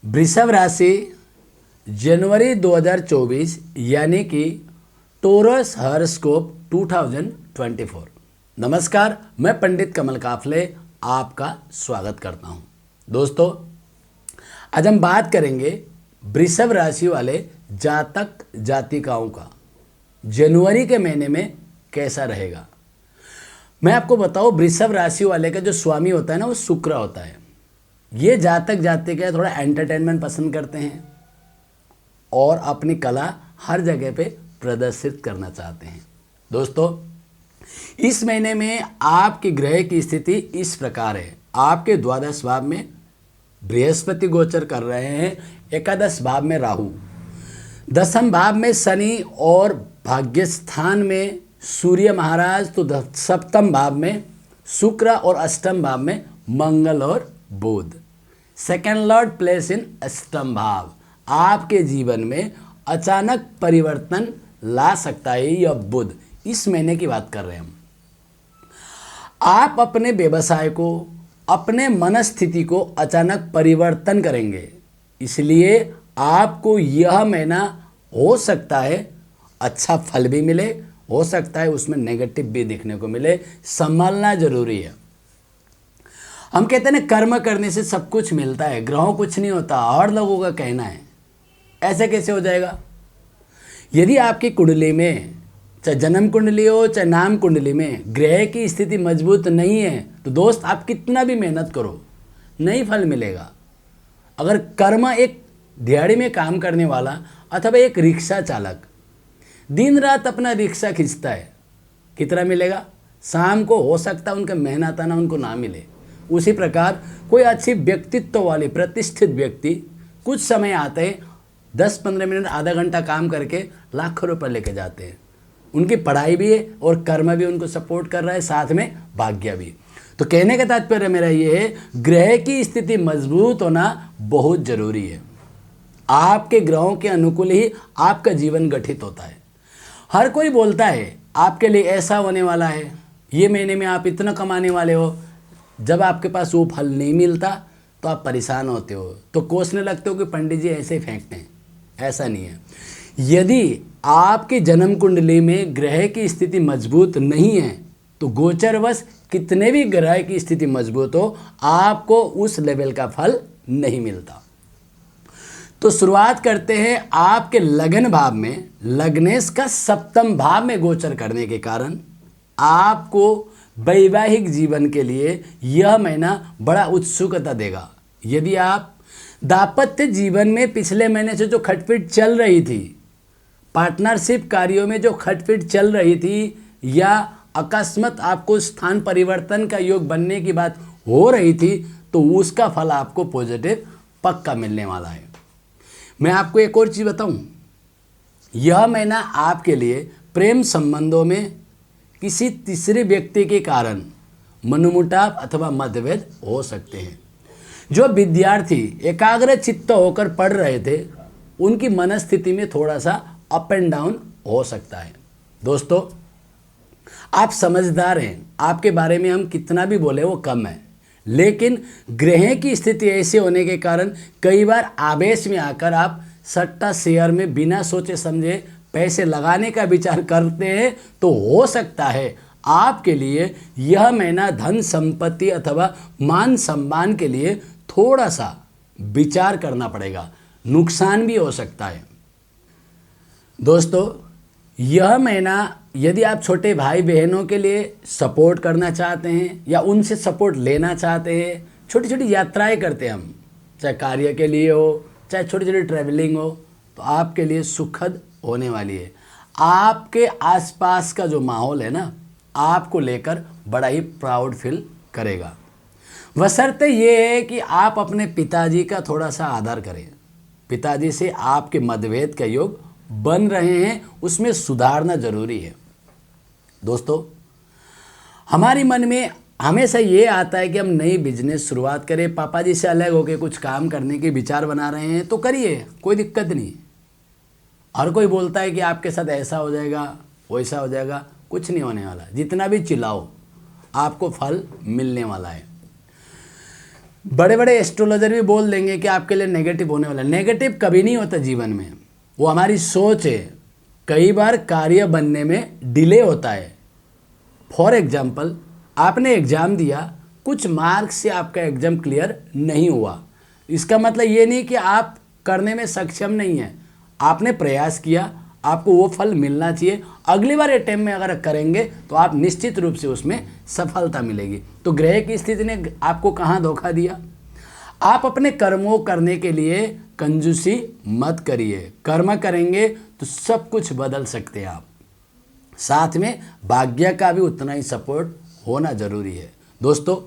वृषभ राशि जनवरी 2024 यानी कि टोरस हॉरोस्कोप 2024। नमस्कार, मैं पंडित कमल काफले आपका स्वागत करता हूं। दोस्तों, आज हम बात करेंगे वृषभ राशि वाले जातक जातिकाओं का जनवरी के महीने में कैसा रहेगा। मैं आपको बताऊं, वृषभ राशि वाले का जो स्वामी होता है ना, वो शुक्र होता है। ये जातक जातिका थोड़ा एंटरटेनमेंट पसंद करते हैं और अपनी कला हर जगह पे प्रदर्शित करना चाहते हैं। दोस्तों, इस महीने में आपके ग्रह की स्थिति इस प्रकार है। आपके द्वादश भाव में बृहस्पति गोचर कर रहे हैं, एकादश भाव में राहु, दसम भाव में शनि और भाग्य स्थान में सूर्य महाराज, तो सप्तम भाव में शुक्र और अष्टम भाव में मंगल और बुध। सेकेंड लॉर्ड प्लेस इन अष्टम भाव आपके जीवन में अचानक परिवर्तन ला सकता है। यह बुध, इस महीने की बात कर रहे हैं हम। आप अपने व्यवसाय को, अपने मनस्थिति को अचानक परिवर्तन करेंगे, इसलिए आपको यह महीना हो सकता है अच्छा फल भी मिले, हो सकता है उसमें नेगेटिव भी देखने को मिले। संभालना जरूरी है। हम कहते हैं ना, कर्म करने से सब कुछ मिलता है, ग्रहों कुछ नहीं होता, और लोगों का कहना है। ऐसे कैसे हो जाएगा? यदि आपकी कुंडली में, चाहे जन्म कुंडली हो चाहे नाम कुंडली में, ग्रह की स्थिति मजबूत नहीं है, तो दोस्त आप कितना भी मेहनत करो, नहीं फल मिलेगा। अगर कर्म एक दिहाड़ी में काम करने वाला अथवा एक रिक्शा चालक दिन रात अपना रिक्शा खींचता है, कितना मिलेगा? शाम को हो सकता है उनका मेहनत आना उनको ना मिले। उसी प्रकार कोई अच्छी व्यक्तित्व वाले प्रतिष्ठित व्यक्ति कुछ समय आते हैं, 10-15 मिनट आधा घंटा काम करके लाखों रुपए लेके जाते हैं। उनकी पढ़ाई भी है और कर्म भी उनको सपोर्ट कर रहा है, साथ में भाग्य भी। तो कहने का तात्पर्य मेरा ये है, ग्रह की स्थिति मजबूत होना बहुत जरूरी है। आपके ग्रहों के अनुकूल ही आपका जीवन गठित होता है। हर कोई बोलता है आपके लिए ऐसा होने वाला है, ये महीने में आप इतना कमाने वाले हो। जब आपके पास वो फल नहीं मिलता तो आप परेशान होते हो, तो कोसने लगते हो कि पंडित जी ऐसे ही फेंकते हैं। ऐसा नहीं है। यदि आपकी जन्म कुंडली में ग्रह की स्थिति मजबूत नहीं है, तो गोचरवश कितने भी ग्रह की स्थिति मजबूत हो, आपको उस लेवल का फल नहीं मिलता। तो शुरुआत करते हैं आपके लगन भाव में। लग्नेश का सप्तम भाव में गोचर करने के कारण आपको वैवाहिक जीवन के लिए यह महीना बड़ा उत्सुकता देगा। यदि आप दाम्पत्य जीवन में पिछले महीने से जो खटपट चल रही थी, पार्टनरशिप कार्यों में जो खटपट चल रही थी, या अकस्मात आपको स्थान परिवर्तन का योग बनने की बात हो रही थी, तो उसका फल आपको पॉजिटिव पक्का मिलने वाला है। मैं आपको एक और चीज़ बताऊं, यह महीना आपके लिए प्रेम संबंधों में किसी तीसरे व्यक्ति के कारण मनमुटाव अथवा मतभेद हो सकते हैं। जो विद्यार्थी एकाग्र चित्त होकर पढ़ रहे थे, उनकी मनस्थिति में थोड़ा सा अप एंड डाउन हो सकता है। दोस्तों, आप समझदार हैं, आपके बारे में हम कितना भी बोले वो कम है, लेकिन ग्रह की स्थिति ऐसे होने के कारण कई बार आवेश में आकर आप सट्टा शेयर में बिना सोचे समझे पैसे लगाने का विचार करते हैं, तो हो सकता है आपके लिए यह महीना धन संपत्ति अथवा मान सम्मान के लिए थोड़ा सा विचार करना पड़ेगा, नुकसान भी हो सकता है। दोस्तों, यह महीना यदि आप छोटे भाई बहनों के लिए सपोर्ट करना चाहते हैं या उनसे सपोर्ट लेना चाहते हैं, छोटी छोटी यात्राएं करते हैं हम, चाहे कार्य के लिए हो चाहे छोटी छोटी ट्रैवलिंग हो, तो आपके लिए सुखद होने वाली है। आपके आसपास का जो माहौल है ना, आपको लेकर बड़ा ही प्राउड फील करेगा। बशर्ते ये है कि आप अपने पिताजी का थोड़ा सा आदर करें। पिताजी से आपके मतभेद का योग बन रहे हैं, उसमें सुधारना जरूरी है। दोस्तों, हमारी मन में हमेशा ये आता है कि हम नई बिजनेस शुरुआत करें, पापा जी से अलग होकर कुछ काम करने के विचार बना रहे हैं, तो करिए, कोई दिक्कत नहीं। हर कोई बोलता है कि आपके साथ ऐसा हो जाएगा वैसा हो जाएगा, कुछ नहीं होने वाला। जितना भी चिल्लाओ आपको फल मिलने वाला है। बड़े बड़े एस्ट्रोलॉजर भी बोल देंगे कि आपके लिए नेगेटिव होने वाला है। नेगेटिव कभी नहीं होता जीवन में, वो हमारी सोच है। कई बार कार्य बनने में डिले होता है। फॉर एग्जाम्पल, आपने एग्ज़ाम दिया, कुछ मार्क्स से आपका एग्ज़ाम क्लियर नहीं हुआ, इसका मतलब ये नहीं कि आप करने में सक्षम नहीं है। आपने प्रयास किया, आपको वो फल मिलना चाहिए। अगली बार अटेम्प्ट में अगर करेंगे तो आप निश्चित रूप से उसमें सफलता मिलेगी। तो ग्रह की स्थिति ने आपको कहाँ धोखा दिया? आप अपने कर्मों करने के लिए कंजूसी मत करिए। कर्म करेंगे तो सब कुछ बदल सकते हैं आप। साथ में भाग्य का भी उतना ही सपोर्ट होना जरूरी है। दोस्तों,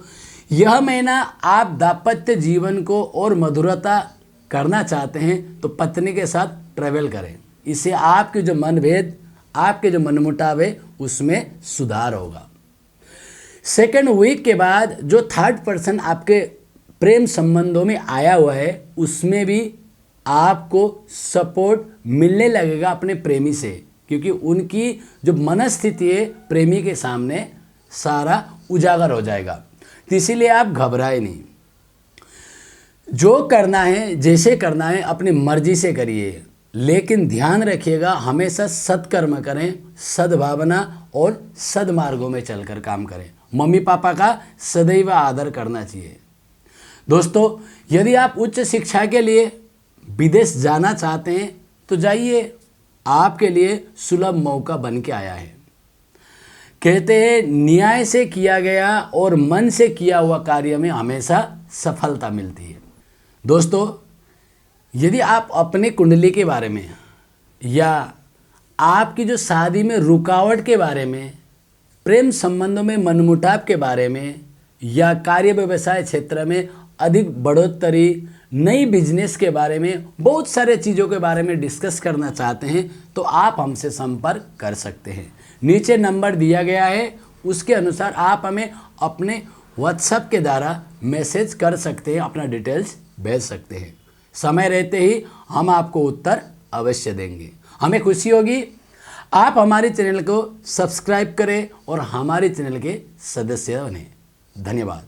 यह महीना आप दाम्पत्य जीवन को और मधुरता करना चाहते हैं तो पत्नी के साथ ट्रैवल करें। इससे आपके जो मनभेद, आपके जो मनमुटाव है, उसमें सुधार होगा। सेकेंड वीक के बाद जो थर्ड पर्सन आपके प्रेम संबंधों में आया हुआ है, उसमें भी आपको सपोर्ट मिलने लगेगा अपने प्रेमी से, क्योंकि उनकी जो मनस्थिति है प्रेमी के सामने सारा उजागर हो जाएगा। तो इसीलिए आप घबराए नहीं। जो करना है, जैसे करना है, अपनी मर्जी से करिए, लेकिन ध्यान रखिएगा हमेशा सत्कर्म करें, सद्भावना और सद्मार्गों में चलकर काम करें। मम्मी पापा का सदैव आदर करना चाहिए। दोस्तों, यदि आप उच्च शिक्षा के लिए विदेश जाना चाहते हैं तो जाइए, आपके लिए सुलभ मौका बन के आया है। कहते हैं न्याय से किया गया और मन से किया हुआ कार्य में हमेशा सफलता मिलती है। दोस्तों, यदि आप अपने कुंडली के बारे में या आपकी जो शादी में रुकावट के बारे में, प्रेम संबंधों में मनमुटाव के बारे में, या कार्य व्यवसाय क्षेत्र में अधिक बढ़ोतरी, नई बिजनेस के बारे में, बहुत सारे चीज़ों के बारे में डिस्कस करना चाहते हैं तो आप हमसे संपर्क कर सकते हैं। नीचे नंबर दिया गया है, उसके अनुसार आप हमें अपने व्हाट्सएप के द्वारा मैसेज कर सकते हैं, अपना डिटेल्स भेज सकते हैं। समय रहते ही हम आपको उत्तर अवश्य देंगे। हमें खुशी होगी आप हमारे चैनल को सब्सक्राइब करें और हमारे चैनल के सदस्य बने। धन्यवाद।